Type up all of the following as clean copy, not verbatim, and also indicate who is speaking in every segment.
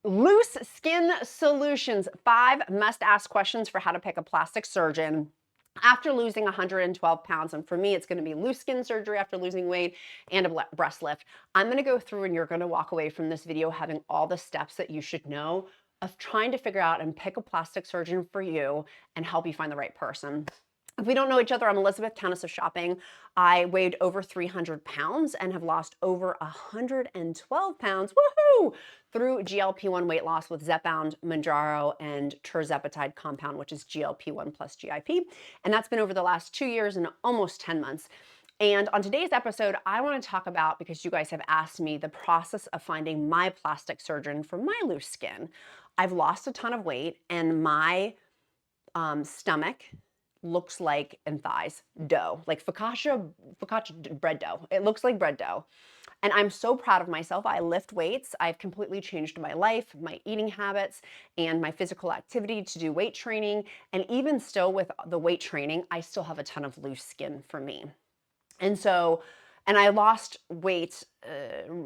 Speaker 1: Loose skin solutions, 5 must-ask questions for how to pick a plastic surgeon after losing 112 pounds. And for me, it's going to be loose skin surgery after losing weight and a breast lift. I'm going to go through and you're going to walk away from this video having all the steps that you should know of trying to figure out and pick a plastic surgeon for you and help you find the right person. If we don't know each other, I'm Elizabeth, Countess of Shopping. I weighed over 300 pounds and have lost over 112 pounds, woohoo, through GLP-1 weight loss with Zepbound, Manjaro, and Tirzepatide compound, which is GLP-1 plus GIP. And that's been over the last 2 years and almost 10 months. And on today's episode, I want to talk about, because you guys have asked me, the process of finding my plastic surgeon for my loose skin. I've lost a ton of weight and my stomach looks like, and thighs, dough, like focaccia bread dough. It looks like bread dough. And I'm so proud of myself. I lift weights. I've completely changed my life, my eating habits, and my physical activity to do weight training. And even still with the weight training, I still have a ton of loose skin for me. And I lost weight.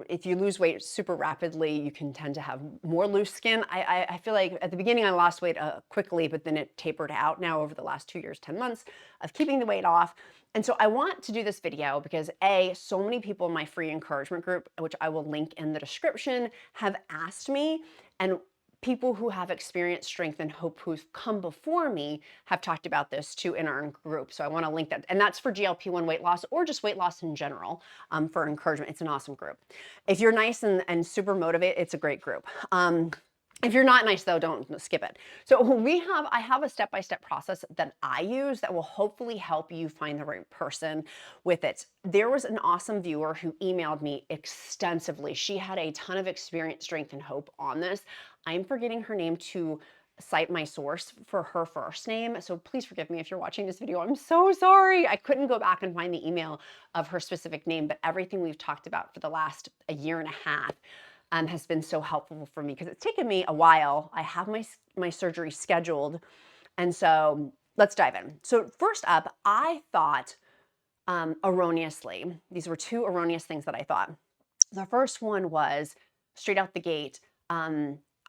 Speaker 1: If you lose weight super rapidly, you can tend to have more loose skin. I feel like at the beginning I lost weight quickly, but then it tapered out now over the last 2 years, 10 months of keeping the weight off. And so I want to do this video because so many people in my free encouragement group, which I will link in the description, have asked me, and people who have experienced strength and hope who've come before me have talked about this too in our group. So I want to link that. And that's for GLP-1 weight loss or just weight loss in general for encouragement. It's an awesome group. If you're nice and super motivated, it's a great group. If you're not nice though, don't skip it. So I have a step-by-step process that I use that will hopefully help you find the right person with it. There was an awesome viewer who emailed me extensively. She had a ton of experience, strength, and hope on this. I'm forgetting her name to cite my source for her first name. So please forgive me if you're watching this video. I'm so sorry. I couldn't go back and find the email of her specific name, but everything we've talked about for the last a year and a half has been so helpful for me because it's taken me a while. I have my surgery scheduled. And so let's dive in. So first up, I thought erroneously, these were 2 erroneous things that I thought. The first one was straight out the gate.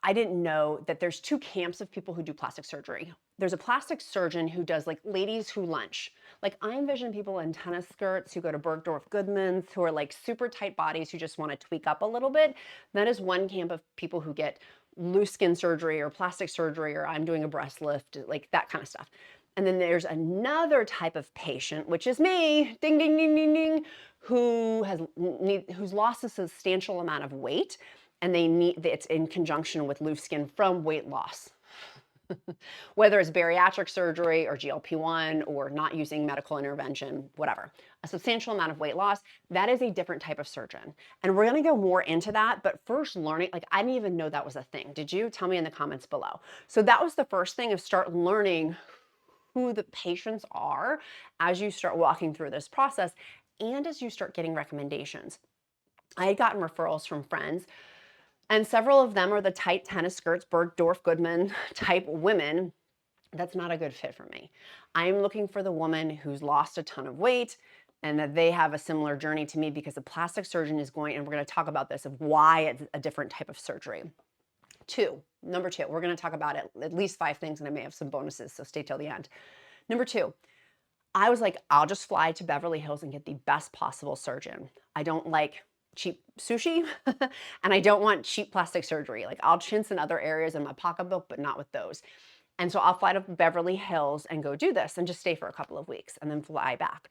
Speaker 1: I didn't know that there's 2 camps of people who do plastic surgery. There's a plastic surgeon who does like ladies who lunch. Like I envision people in tennis skirts who go to Bergdorf Goodman's who are like super tight bodies who just want to tweak up a little bit. That is one camp of people who get loose skin surgery or plastic surgery or I'm doing a breast lift, like that kind of stuff. And then there's another type of patient, which is me, ding, ding, ding, ding, ding, who's lost a substantial amount of weight and it's in conjunction with loose skin from weight loss. Whether it's bariatric surgery or GLP-1 or not using medical intervention, whatever, a substantial amount of weight loss, that is a different type of surgeon. And we're going to go more into that, but first learning, like I didn't even know that was a thing. Did you? Tell me in the comments below. So that was the first thing, of start learning who the patients are as you start walking through this process and as you start getting recommendations. I had gotten referrals from friends, and several of them are the tight tennis skirts, Bergdorf Goodman type women. That's not a good fit for me. I'm looking for the woman who's lost a ton of weight and that they have a similar journey to me, because the plastic surgeon is going, and we're going to talk about this, of why it's a different type of surgery. Number two, we're going to talk about it, at least 5 things, and I may have some bonuses, so stay till the end. Number 2, I was like, I'll just fly to Beverly Hills and get the best possible surgeon. I don't like cheap sushi and I don't want cheap plastic surgery. Like I'll chintz in other areas in my pocketbook, but not with those. And so I'll fly to Beverly Hills and go do this and just stay for a couple of weeks and then fly back.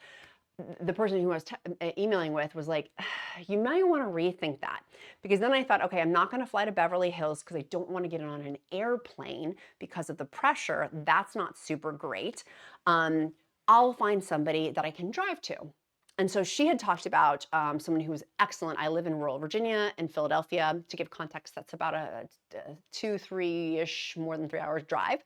Speaker 1: The person who I was emailing with was like, you might want to rethink that, because then I thought, okay, I'm not going to fly to Beverly Hills because I don't want to get on an airplane because of the pressure. That's not super great. I'll find somebody that I can drive to. And so she had talked about someone who was excellent. I live in rural Virginia and Philadelphia. To give context, that's about a 2-3-ish, more than 3 hours drive.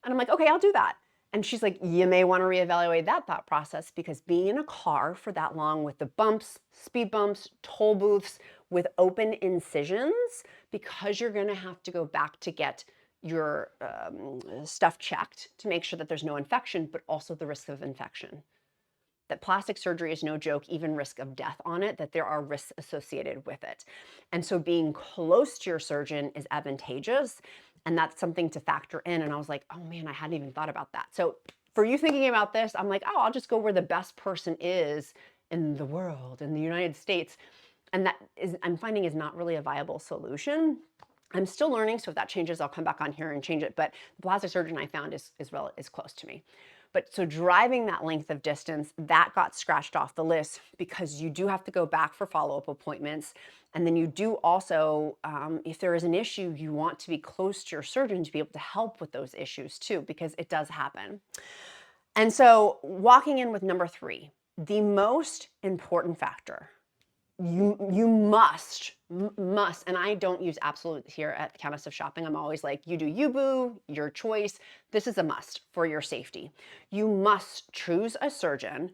Speaker 1: And I'm like, okay, I'll do that. And she's like, you may want to reevaluate that thought process, because being in a car for that long with the bumps, speed bumps, toll booths with open incisions, because you're going to have to go back to get your stuff checked to make sure that there's no infection, but also the risk of infection. that plastic surgery is no joke, even risk of death on it, that there are risks associated with it. And so being close to your surgeon is advantageous, and that's something to factor in. And I was like, oh man, I hadn't even thought about that. So for you thinking about this, I'm like, oh, I'll just go where the best person is in the world, in the United States. And that is, I'm finding, is not really a viable solution. I'm still learning, so if that changes, I'll come back on here and change it. But the plastic surgeon I found is close to me. But so driving that length of distance, that got scratched off the list because you do have to go back for follow-up appointments. And then you do also, if there is an issue, you want to be close to your surgeon to be able to help with those issues too, because it does happen. And so walking in with number 3, the most important factor, you must, and I don't use absolute here at the Countess of Shopping. I'm always like, you do you, boo, your choice. This is a must for your safety. You must choose a surgeon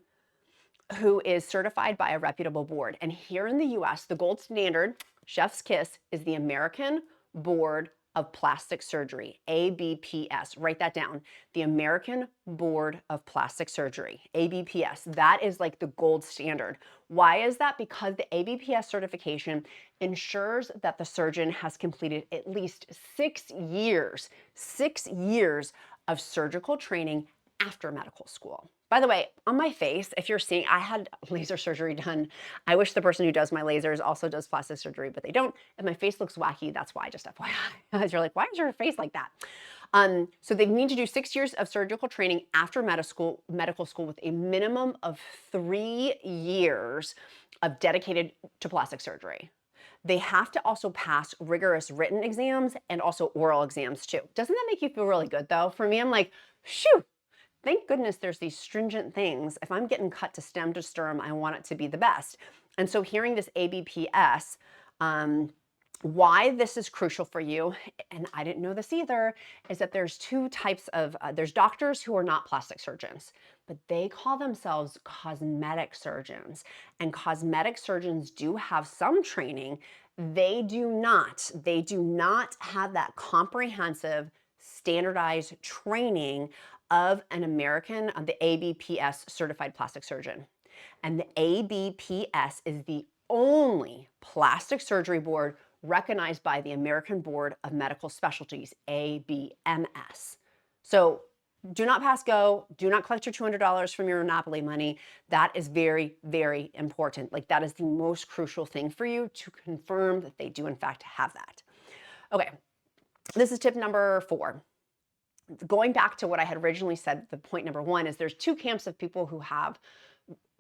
Speaker 1: who is certified by a reputable board. And here in the US, the gold standard, chef's kiss, is the American Board of Plastic Surgery, ABPS. Write that down. The American Board of Plastic Surgery, ABPS. That is like the gold standard. Why is that? Because the ABPS certification ensures that the surgeon has completed at least 6 years of surgical training after medical school. By the way, on my face, if you're seeing, I had laser surgery done. I wish the person who does my lasers also does plastic surgery, but they don't. If my face looks wacky, that's why, just FYI. You're like, why is your face like that? So they need to do 6 years of surgical training after medical school with a minimum of 3 years of dedicated to plastic surgery. They have to also pass rigorous written exams and also oral exams too. Doesn't that make you feel really good though? For me, I'm like, shoo, thank goodness there's these stringent things. If I'm getting cut to stem to sternum, I want it to be the best. And so hearing this ABPS, why this is crucial for you, and I didn't know this either, is that there's 2 types of, there's doctors who are not plastic surgeons, but they call themselves cosmetic surgeons. And cosmetic surgeons do have some training. They do not have that comprehensive, standardized training of an American, the ABPS certified plastic surgeon. And the ABPS is the only plastic surgery board recognized by the American Board of Medical Specialties, ABMS. So do not pass go. Do not collect your $200 from your Monopoly money. That is very, very important. Like, that is the most crucial thing for you to confirm that they do in fact have that. Okay, this is tip number 4. Going back to what I had originally said, the point number 1 is there's 2 camps of people who have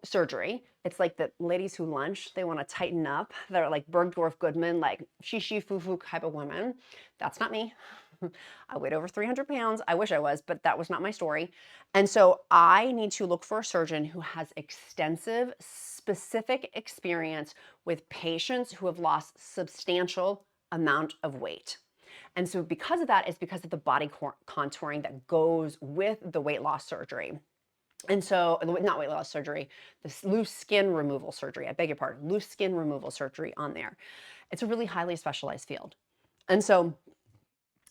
Speaker 1: surgery. It's like the ladies who lunch, they want to tighten up. They're like Bergdorf Goodman, like she foo type of women. That's not me. I weighed over 300 pounds. I wish I was, but that was not my story. And so I need to look for a surgeon who has extensive, specific experience with patients who have lost substantial amount of weight. And so because of that, it's because of the body contouring that goes with the weight loss surgery. And so, not weight loss surgery, this loose skin removal surgery, I beg your pardon, loose skin removal surgery on there. It's a really highly specialized field. And so,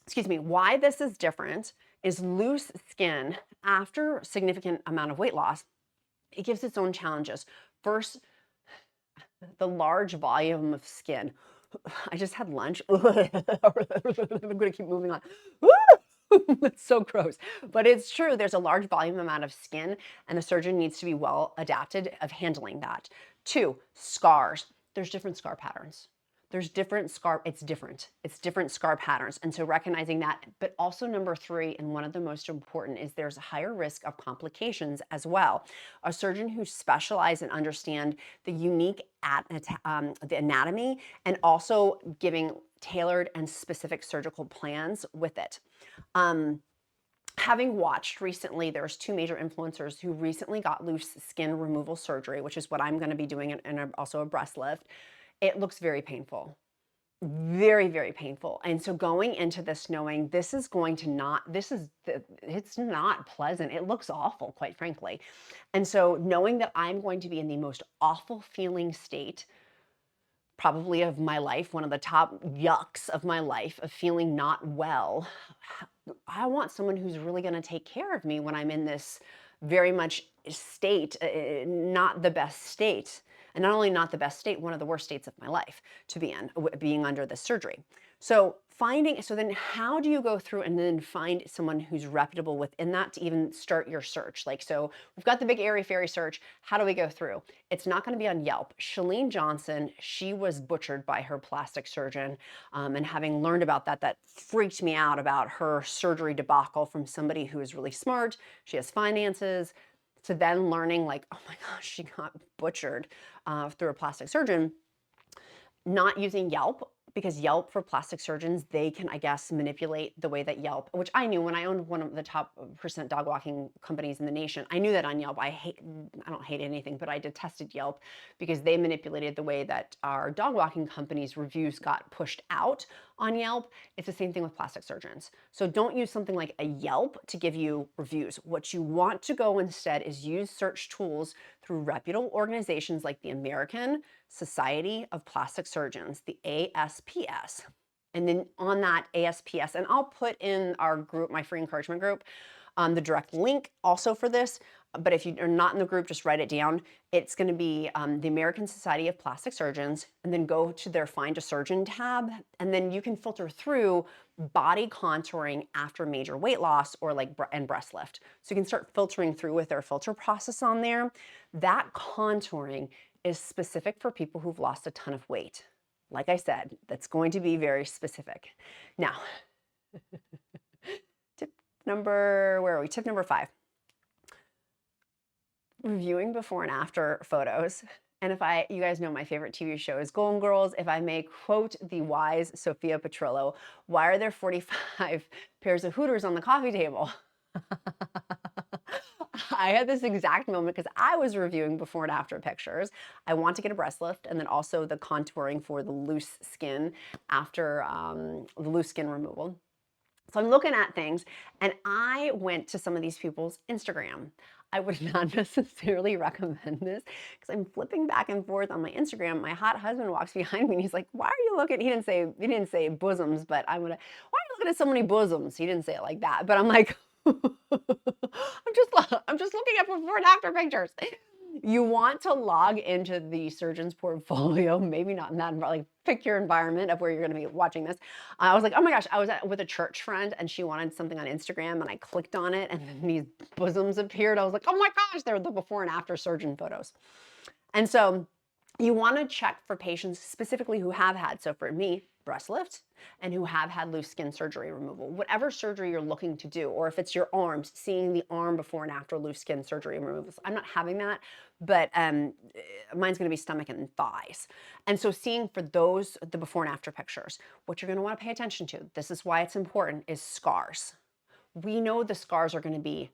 Speaker 1: excuse me, why this is different is loose skin, after significant amount of weight loss, it gives its own challenges. First, the large volume of skin. I just had lunch. I'm going to keep moving on. It's so gross, but it's true. There's a large volume amount of skin, and the surgeon needs to be well adapted of handling that. 2, scars. There's different scar patterns. There's different scar, it's different scar patterns. And so recognizing that, but also number 3, and one of the most important, is there's a higher risk of complications as well. A surgeon who specializes and understand the unique the anatomy, and also giving tailored and specific surgical plans with it. Having watched recently, there's 2 major influencers who recently got loose skin removal surgery, which is what I'm going to be doing, and also a breast lift. It looks very painful, very, very painful. And so going into this knowing this is going to not, it's not pleasant. It looks awful, quite frankly. And so knowing that I'm going to be in the most awful feeling state probably of my life, one of the top yucks of my life, of feeling not well, I want someone who's really going to take care of me when I'm in this very much state, not the best state. And not only not the best state, one of the worst states of my life to be in, being under this surgery. So then how do you go through and then find someone who's reputable within that to even start your search? Like, so we've got the big airy fairy search. How do we go through? It's not going to be on Yelp. Chalene Johnson, she was butchered by her plastic surgeon. And having learned about that, that freaked me out about her surgery debacle from somebody who is really smart. She has finances, to then learning like, oh my gosh, she got butchered through a plastic surgeon. Not using Yelp, because Yelp for plastic surgeons, they can, I guess, manipulate the way that Yelp, which I knew when I owned one of the top % dog walking companies in the nation. I knew that on Yelp. I don't hate anything, but I detested Yelp because they manipulated the way that our dog walking companies' reviews got pushed out on Yelp. It's the same thing with plastic surgeons. So don't use something like a Yelp to give you reviews. What you want to go instead is use search tools through reputable organizations like the American Society of Plastic Surgeons, the ASPS. And then on that ASPS, and I'll put in our group, my free encouragement group, the direct link also for this. But if you are not in the group, just write it down. It's going to be the American Society of Plastic Surgeons, and then go to their Find a Surgeon tab, and then you can filter through body contouring after major weight loss or like and breast lift. So you can start filtering through with their filter process on there. That contouring is specific for people who've lost a ton of weight. Like I said, that's going to be very specific. Now, tip number 5. Reviewing before and after photos. And you guys know my favorite TV show is Golden Girls. If I may quote the wise Sophia Petrillo, why are there 45 pairs of Hooters on the coffee table? I had this exact moment because I was reviewing before and after pictures. I want to get a breast lift, and then also the contouring for the loose skin after the loose skin removal. So I'm looking at things, and I went to some of these people's Instagram. I would not necessarily recommend this because I'm flipping back and forth on my Instagram. My hot husband walks behind me and he's like, "Why are you looking?" He didn't say bosoms, but why are you looking at so many bosoms? He didn't say it like that, but I'm like, I'm just looking at before and after pictures. You want to log into the surgeon's portfolio, maybe not in that, like pick your environment of where you're going to be watching this. I was like, oh my gosh, I was with a church friend and she wanted something on Instagram and I clicked on it and then these bosoms appeared. I was like, oh my gosh, they're the before and after surgeon photos. And so you want to check for patients specifically who have had, so for me, breast lift, and who have had loose skin surgery removal. Whatever surgery you're looking to do, or if it's your arms, seeing the arm before and after loose skin surgery removal. I'm not having that, but mine's going to be stomach and thighs. And so seeing for those, the before and after pictures, what you're going to want to pay attention to, this is why it's important, is scars. We know the scars are going to be,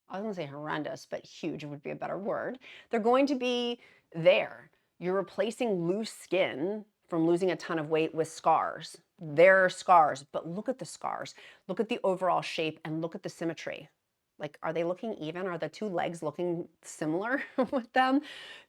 Speaker 1: I was going to say horrendous, but huge would be a better word. They're going to be there. You're replacing loose skin from losing a ton of weight with scars. There are scars, but look at the scars. Look at the overall shape and look at the symmetry. Like, are they looking even? Are the two legs looking similar with them?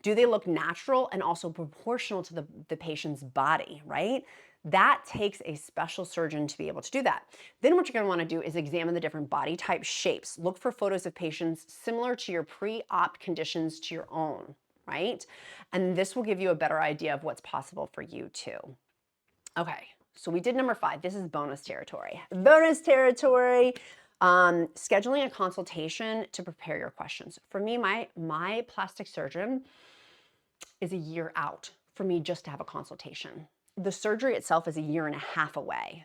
Speaker 1: Do they look natural and also proportional to the patient's body, right? That takes a special surgeon to be able to do that. Then what you're going to want to do is examine the different body type shapes. Look for photos of patients similar to your pre-op conditions to your own, right? And this will give you a better idea of what's possible for you too. Okay, so we did number 5. This is bonus territory. Bonus territory. Scheduling a consultation to prepare your questions. For me, my plastic surgeon is a year out for me just to have a consultation. The surgery itself is a year and a half away.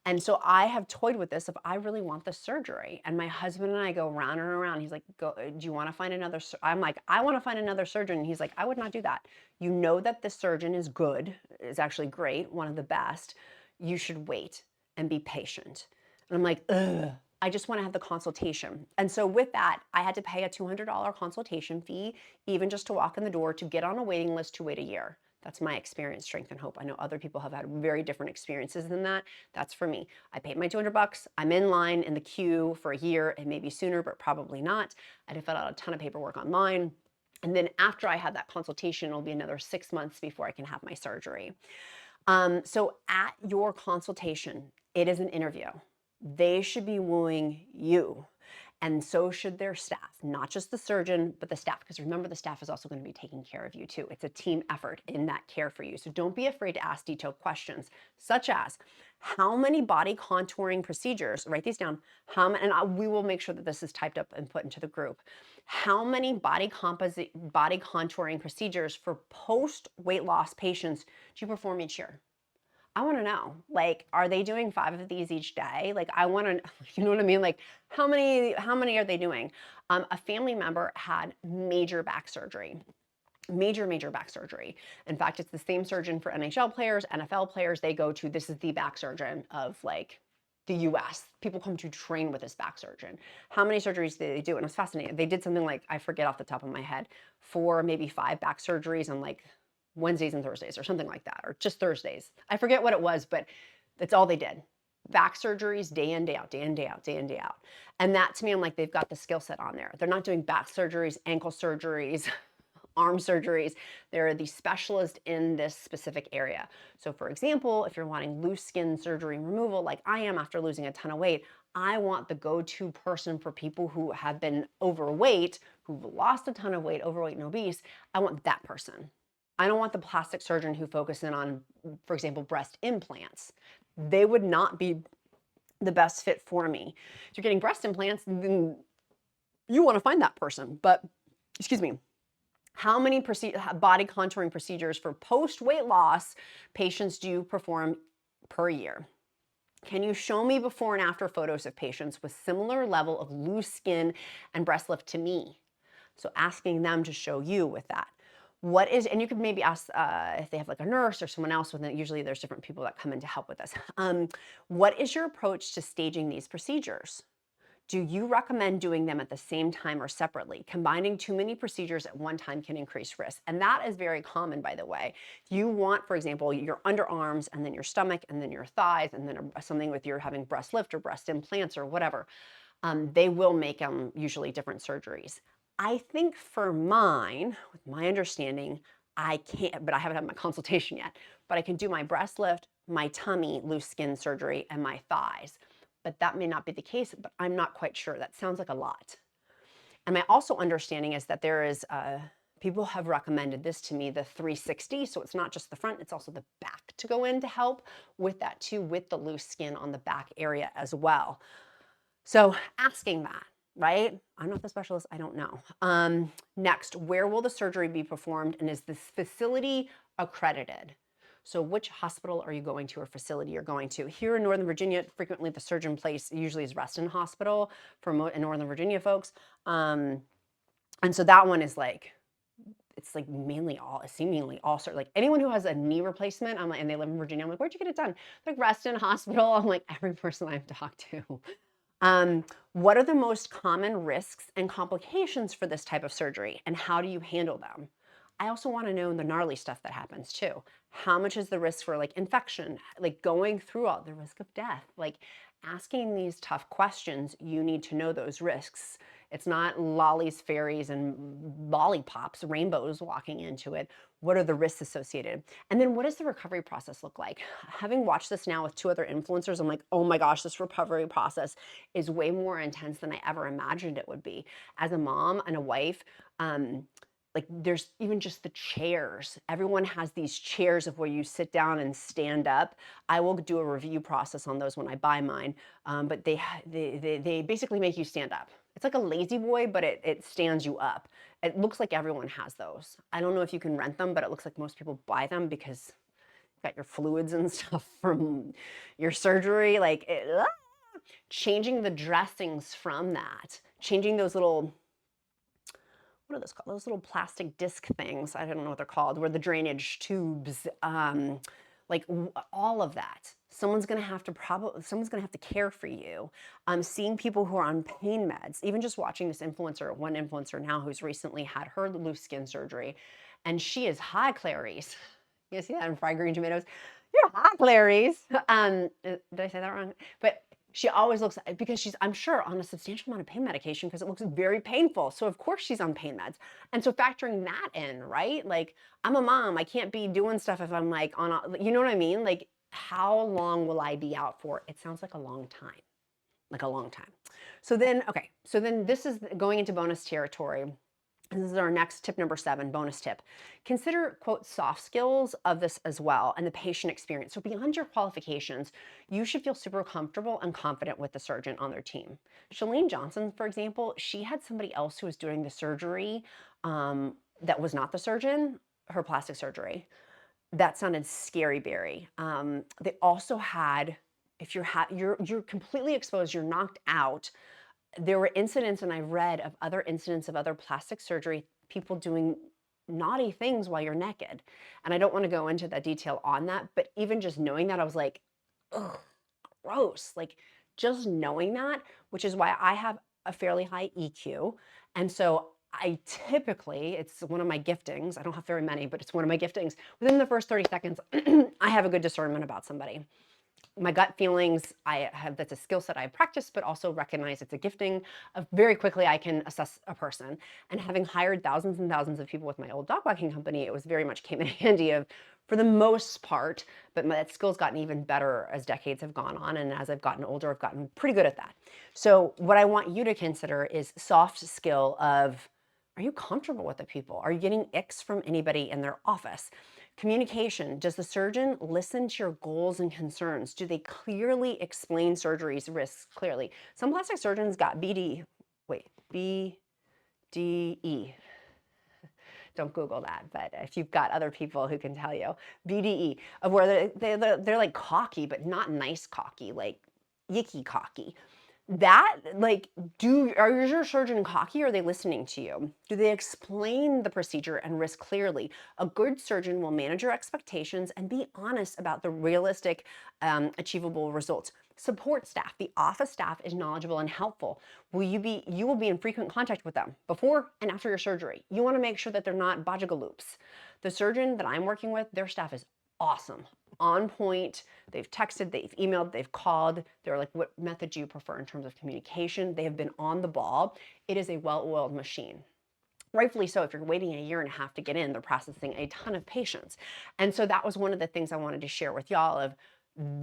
Speaker 1: And so I have toyed with this if I really want the surgery. And my husband and I go round and around. He's like, do you want to find another? I'm like, I want to find another surgeon. And he's like, I would not do that. You know that the surgeon is good, is actually great, one of the best. You should wait and be patient. And I'm like, ugh. I just want to have the consultation. And so with that, I had to pay a $200 consultation fee, even just to walk in the door, to get on a waiting list to wait a year. That's my experience, strength, and hope. I know other people have had very different experiences than that. That's for me. I paid my $200. I'm in line in the queue for a year, and maybe sooner, but probably not. I had to fill out a ton of paperwork online. And then after I had that consultation, it'll be another 6 months before I can have my surgery. So at your consultation, it is an interview. They should be wooing you. And so should their staff, not just the surgeon, but the staff. Because remember, the staff is also going to be taking care of you too. It's a team effort in that care for you. So don't be afraid to ask detailed questions, such as how many body contouring procedures, write these down, we will make sure that this is typed up and put into the group. How many body contouring procedures for post weight loss patients do you perform each year? I want to know, like, are they doing 5 of these each day? Like, I want to, you know what I mean? Like, how many are they doing? A family member had major back surgery, major back surgery. In fact, it's the same surgeon for NHL players, NFL players. They go to, this is the back surgeon of like the US. People come to train with this back surgeon. How many surgeries did they do? And it was fascinating. They did something like, I forget off the top of my head, 4, maybe 5 back surgeries on like Wednesdays and Thursdays or something like that, or just Thursdays. I forget what it was, but that's all they did. Back surgeries day in, day out, day in, day out, day in, day out. And that to me, I'm like, they've got the skill set on there. They're not doing back surgeries, ankle surgeries, arm surgeries. They're the specialist in this specific area. So for example, if you're wanting loose skin surgery removal, like I am after losing a ton of weight, I want the go-to person for people who have been overweight, who've lost a ton of weight, overweight and obese. I want that person. I don't want the plastic surgeon who focuses in on, for example, breast implants. They would not be the best fit for me. If you're getting breast implants, then you want to find that person. But, excuse me, how many body contouring procedures for post-weight loss patients do you perform per year? Can you show me before and after photos of patients with similar level of loose skin and breast lift to me? So asking them to show you with that. And you could maybe ask if they have like a nurse or someone else with it. Usually there's different people that come in to help with this. What is your approach to staging these procedures? Do you recommend doing them at the same time or separately? Combining too many procedures at one time can increase risk. And that is very common, by the way. If you want, for example, your underarms and then your stomach and then your thighs and then something with your having breast lift or breast implants or whatever, they will make them usually different surgeries. I think for mine, with my understanding, I can't, but I haven't had my consultation yet, but I can do my breast lift, my tummy, loose skin surgery, and my thighs. But that may not be the case, but I'm not quite sure. That sounds like a lot. And my also understanding is that there is, people have recommended this to me, the 360. So it's not just the front, it's also the back to go in to help with that too, with the loose skin on the back area as well. So asking that, right? I'm not the specialist, I don't know. Next, where will the surgery be performed and is this facility accredited? So which hospital are you going to or facility you're going to? Here in Northern Virginia, frequently the surgeon place usually is Reston Hospital for Northern Virginia folks. And so that one is like, it's like seemingly all like anyone who has a knee replacement, I'm like, and they live in Virginia, I'm like, where'd you get it done? Like Reston Hospital. I'm like, every person I've talked to. What are the most common risks and complications for this type of surgery and how do you handle them? I also want to know the gnarly stuff that happens too. How much is the risk for like infection, like going through all the risk of death, like asking these tough questions, you need to know those risks. It's not lollies, fairies, and lollipops, rainbows walking into it. What are the risks associated? And then what does the recovery process look like? Having watched this now with 2 other influencers, I'm like, oh my gosh, this recovery process is way more intense than I ever imagined it would be. As a mom and a wife, like there's even just the chairs. Everyone has these chairs of where you sit down and stand up. I will do a review process on those when I buy mine, but they basically make you stand up. It's like a lazy boy, but it stands you up. It looks like everyone has those. I don't know if you can rent them, but it looks like most people buy them because you've got your fluids and stuff from your surgery. Like changing the dressings from that, changing those little, what are those called? Those little plastic disc things. I don't know what they're called, where the drainage tubes, like all of that. Someone's gonna have to care for you. Seeing people who are on pain meds, even just watching this influencer, one influencer now who's recently had her loose skin surgery, and she is high Clarice. You see that in fried green tomatoes? You're high Clarice. Did I say that wrong? But she always looks, because she's, I'm sure, on a substantial amount of pain medication because it looks very painful. So of course she's on pain meds. And so factoring that in, right? Like I'm a mom, I can't be doing stuff if I'm like you know what I mean? Like how long will I be out for? It sounds like a long time. like a long time. So then, okay, so then this is going into bonus territory. This is our next tip number 7, bonus tip. Consider, quote, soft skills of this as well and the patient experience. So beyond your qualifications, you should feel super comfortable and confident with the surgeon on their team. Shalene Johnson, for example, she had somebody else who was doing the surgery that was not the surgeon, her plastic surgery. That sounded scary, Barry. They also had, if you're completely exposed, you're knocked out. There were incidents, and I read of other incidents of other plastic surgery, people doing naughty things while you're naked. And I don't want to go into the detail on that, but even just knowing that, I was like, ugh, gross. Like just knowing that, which is why I have a fairly high EQ. And so I typically, it's one of my giftings. I don't have very many, but it's one of my giftings. Within the first 30 seconds, I have a good discernment about somebody. My gut feelings, that's a skill set I practice, but also recognize it's a gifting of very quickly I can assess a person. And having hired thousands and thousands of people with my old dog walking company, it was very much came in handy of, for the most part, but that skill's gotten even better as decades have gone on. And as I've gotten older, I've gotten pretty good at that. So what I want you to consider is soft skill of, are you comfortable with the people? Are you getting icks from anybody in their office? Communication. Does the surgeon listen to your goals and concerns? Do they clearly explain surgery's risks clearly? Some plastic surgeons got BDE. Don't Google that, but if you've got other people who can tell you, BDE, of where they're like cocky, but not nice cocky, like yicky cocky. That, like, are your surgeon cocky or are they listening to you? Do they explain the procedure and risk clearly? A good surgeon will manage your expectations and be honest about the realistic, achievable results. Support staff. The office staff is knowledgeable and helpful. You will be in frequent contact with them before and after your surgery. You want to make sure that they're not bajagaloops. The surgeon that I'm working with, their staff is awesome, on point. They've texted, they've emailed, they've called. They're like, what method do you prefer in terms of communication? They have been on the ball. It is a well-oiled machine. Rightfully so. If you're waiting a year and a half to get in, they're processing a ton of patients. And so that was one of the things I wanted to share with y'all of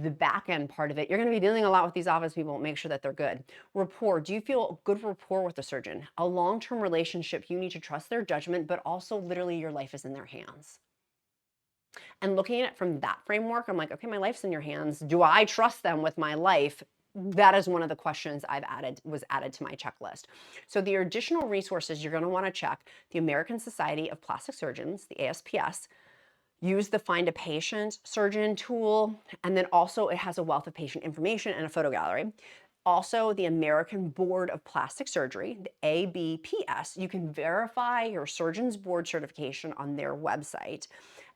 Speaker 1: the back end part of it. You're going to be dealing a lot with these office people. Make sure that they're good. Rapport. Do you feel good rapport with the surgeon? A long-term relationship, you need to trust their judgment, but also literally your life is in their hands. And looking at it from that framework, I'm like, okay, my life's in your hands. Do I trust them with my life? That is one of the questions was added to my checklist. So the additional resources you're going to want to check: the American Society of Plastic Surgeons, the ASPS, use the Find a Patient Surgeon tool, and then also it has a wealth of patient information and a photo gallery. Also, the American Board of Plastic Surgery, the ABPS, you can verify your surgeon's board certification on their website.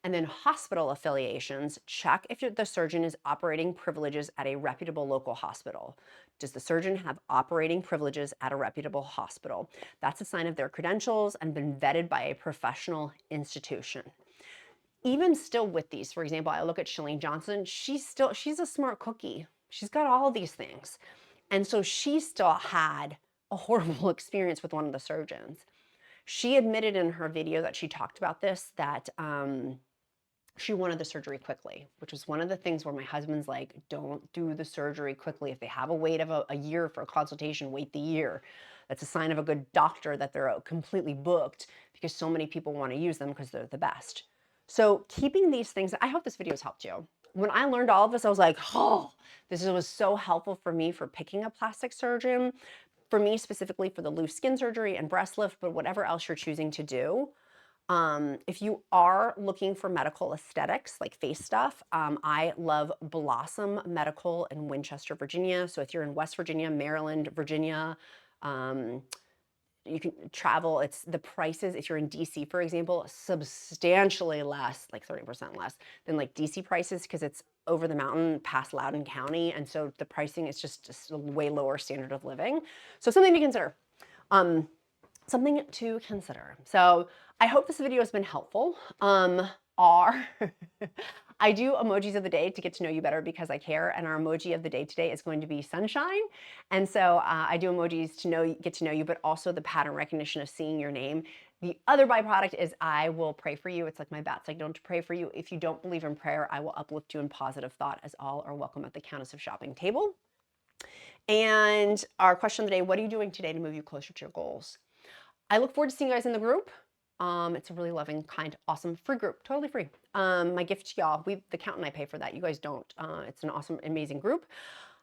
Speaker 1: And then hospital affiliations, check if the surgeon is operating privileges at a reputable local hospital. Does the surgeon have operating privileges at a reputable hospital? That's a sign of their credentials and been vetted by a professional institution. Even still with these, for example, I look at Shalene Johnson, she's a smart cookie. She's got all these things. And so she still had a horrible experience with one of the surgeons. She admitted in her video that she talked about this, that she wanted the surgery quickly, which was one of the things where my husband's like, don't do the surgery quickly. If they have a wait of a year for a consultation, wait the year. That's a sign of a good doctor that they're completely booked, because so many people want to use them because they're the best. So keeping these things, I hope this video has helped you. When I learned all of this, I was like, oh, this was so helpful for me for picking a plastic surgeon, for me specifically for the loose skin surgery and breast lift, but whatever else you're choosing to do. If you are looking for medical aesthetics, like face stuff, I love Blossom Medical in Winchester, Virginia. So if you're in West Virginia, Maryland, Virginia, you can travel. It's the prices, if you're in DC, for example, substantially less, like 30% less than like DC prices, because it's over the mountain past Loudoun County. And so the pricing is just a way lower standard of living. So something to consider. So I hope this video has been helpful. I do emojis of the day to get to know you better because I care, and our emoji of the day today is going to be sunshine. And so I do emojis to get to know you, but also the pattern recognition of seeing your name. The other byproduct is I will pray for you. It's like my bat signal to pray for you. If you don't believe in prayer, I will uplift you in positive thought, as all are welcome at the Countess of Shopping table. And our question of the day, what are you doing today to move you closer to your goals? I look forward to seeing you guys in the group. It's a really loving, kind, awesome, free group, totally free. My gift to y'all, the accountant, I pay for that. You guys don't. It's an awesome, amazing group.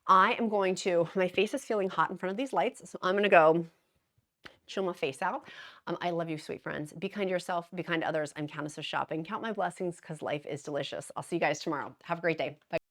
Speaker 1: I am going to, my face is feeling hot in front of these lights, so I'm going to go chill my face out. I love you, sweet friends. Be kind to yourself, be kind to others. I'm Countess of Shopping. Count my blessings because life is delicious. I'll see you guys tomorrow. Have a great day. Bye.